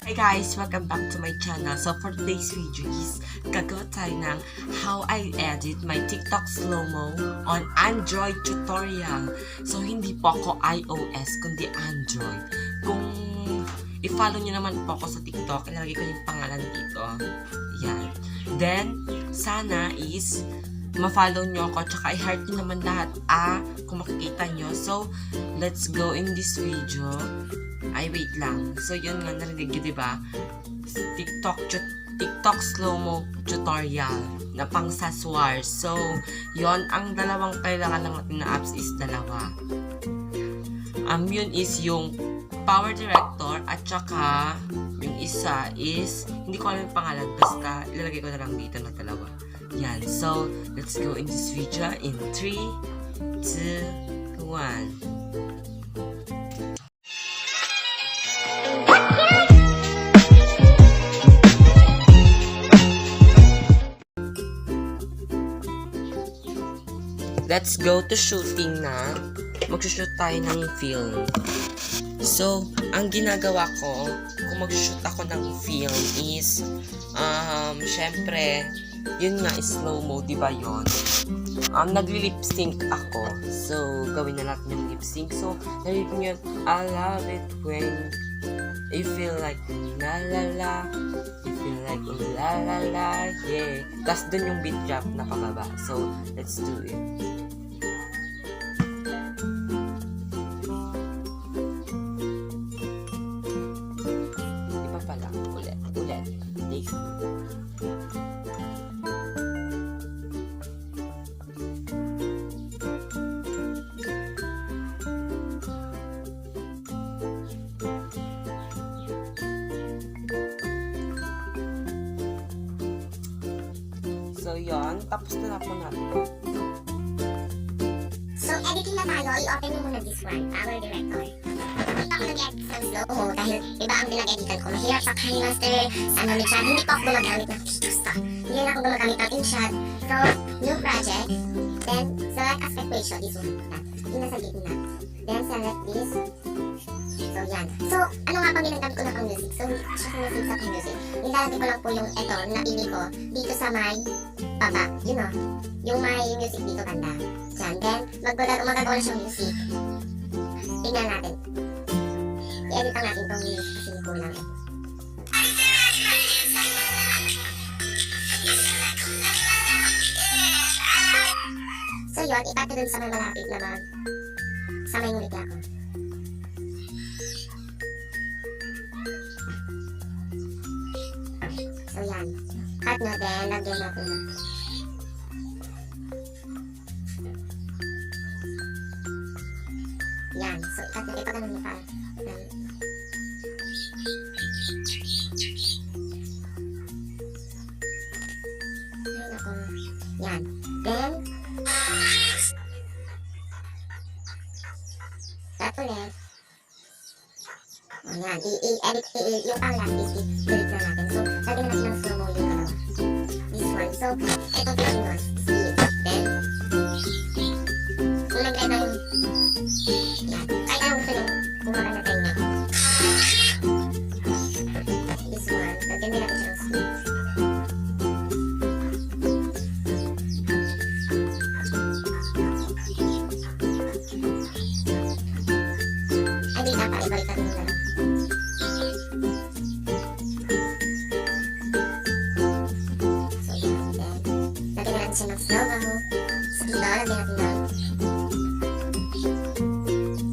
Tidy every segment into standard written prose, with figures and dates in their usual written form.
Hey guys! Welcome back to my channel. So for today's video is gagawa tayo ng how I edit my TikTok slow-mo on Android tutorial. So hindi po ako iOS kundi Android. Kung i-follow nyo naman po ako sa TikTok, ilalagay ko yung pangalan dito. Yan. Then, sana is ma-follow nyo ako tsaka i-heart nyo naman lahat kung makikita nyo. So, let's go in this video. Ay, wait lang. So, yun nga, narinig nyo, diba? TikTok slow-mo tutorial na pang Sasswars. So, yun, ang dalawang kailangan lang natin na apps is dalawa. Yun is yung Power Director at saka yung isa is, hindi ko alam yung pangalan, basta ilalagay ko na lang dito na dalawa. Yan. So, let's go in this video in 3, 2, 1. Let's go to shooting na. Mag-shoot tayo ng film. So, ang ginagawa ko, kung mag-shoot ako ng film is, syempre, yun nga, slow-mo, diba yun? Nagli-lip sync ako. So, gawin na natin yung lip sync. So, narinig nyo, I love it when you feel like la la la. You feel like la la la, yeah. Tapos dun yung beat drop na pababa. So, let's do it. So, yun. Tapos na po natin. So, editing na tayo. I-open mo muna this one. Power Director. Ito ako nag-edit ng slow-mo dahil iba ang pinag-editan ko. Mahirap sa KINE Master, sa Nomichat. Hindi pa ako gumagamit ng PICS. Hindi na ako gumagamit ng InShot. So, new project. Then, select aspect ratio. This one. Yung nasa gitna. Then, select this. So, yan. So, ano nga pang ginagamit ko na pang music? So, hindi ko siya music sa pang music. Nilalagay ko lang po yung ito, napili ko dito sa may baba. You know, yung may music dito banda. Diyan. Then, magagawa na siyang music. Tingnan natin. I-edit ang natin itong music kasi kulang eh. So, yun. Ipato dun sa may malapit naman. Sa may ngulit ako. So, yan. Cut na din. Lagyan natin na. Yan. So, cut na. Ito ganun pa. Ay, naku. Yan. Then, cut ulit. Ayan, i-edit, yung pang-last is i-delete na natin. So, lagyan na natin ng slow-mo yung dalawa. This one. So, ito pinag-iwan. Speed. Then, kung nag-edit na yung, yan. Kahit anong gusto nyo, kung makanatin nyo. This one. Lagyan din natin siya ng speed. Ay, di dapat ibalik natin yung dalawa. Siya ng slow-mo. Sige ba? Lagyan natin na.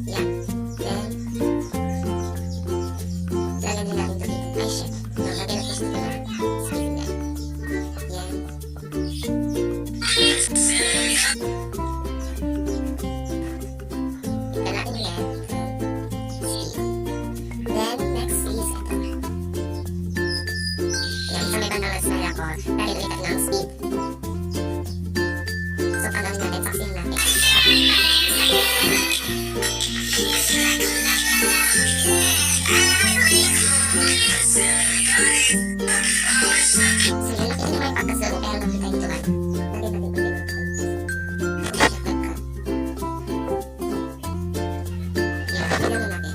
Yan. Then, lagyan din natin ito dito. Ay, shit. No, lagyan natin siya dito na. Sige na. Yan. Ito natin ulit. Then, next is ito. Yan. Sa may bandang nag-smile ako. Dahil ulit ng speed. So, pagawin natin, saksihin natin. So, yun, nakita naman yung pagkasal, pero nakita yung tuwan. Lagyan natin pag yan, tingnan natin.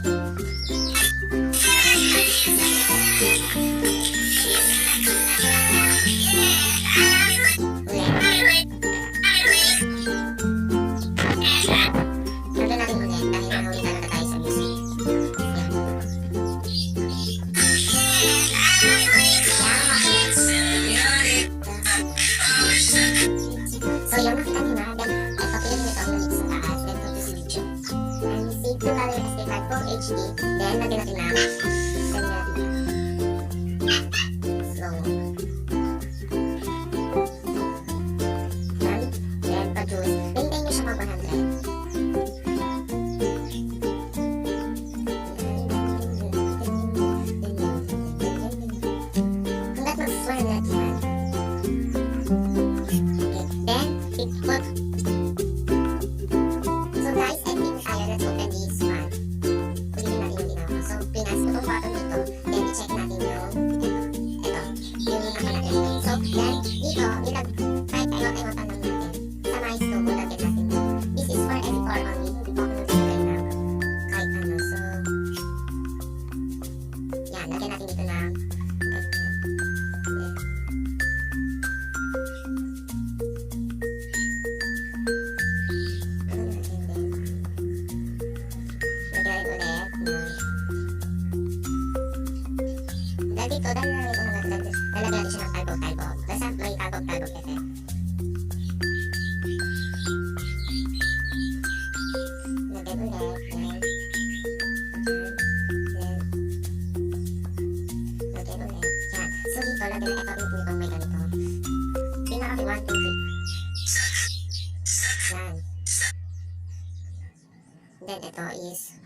Yan, lagyan natin dito ng dito, dahil na rin lalagyan natin siya ng talbog-talbog. Basta may talbog-talbog effect. Lagyan ulit. Yan. Lagyan ulit. Yan. So dito, lagyan na ito nitong may ganito. Pinaka 1, 2, 3. Yan. Then ito is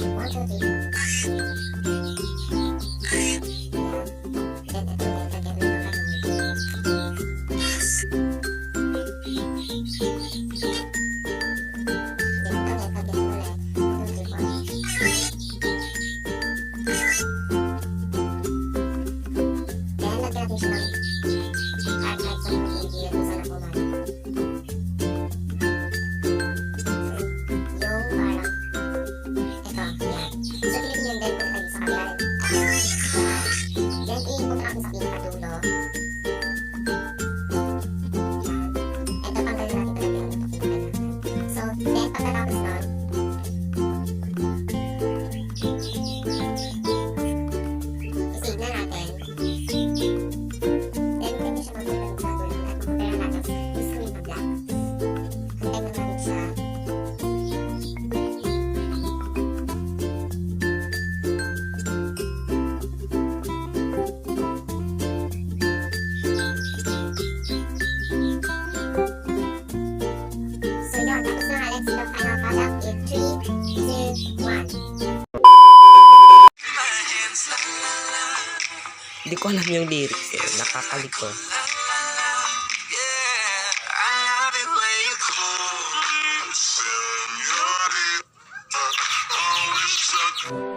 1, 2, 3. Hindi ko alam yung lyrics eh. Nakakalito.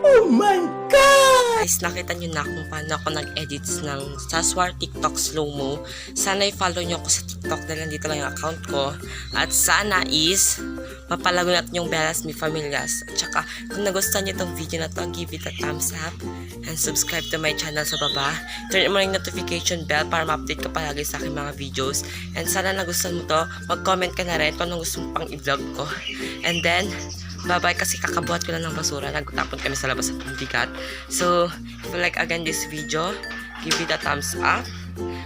Oh my God! Guys, nakita nyo na kung paano ako nag-edits ng Sasswars TikTok slow-mo. Sana i-follow nyo ako sa TikTok dahil nandito lang yung account ko. At sana is mapalago natin yung Bellas Mi Familias. At saka, kung nagustuhan nyo itong video na to, give it a thumbs up and subscribe to my channel sa baba. Turn mo yung notification bell para ma-update ka palagi sa aking mga videos. And sana nagustuhan mo to, mag-comment ka na rin kung anong gusto mo pang i-vlog ko. And then, bye-bye kasi kakabuhat ko lang ng basura. Nagtapon kami sa labas ng bigat. So, if you like again this video, give it a thumbs up.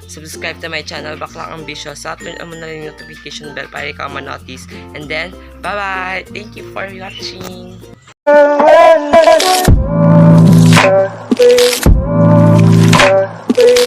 Subscribe to my channel, Baklang Ambisyosa. Turn on mo na rin yung notification bell para ikaw ma-notice. And then, bye-bye! Thank you for watching!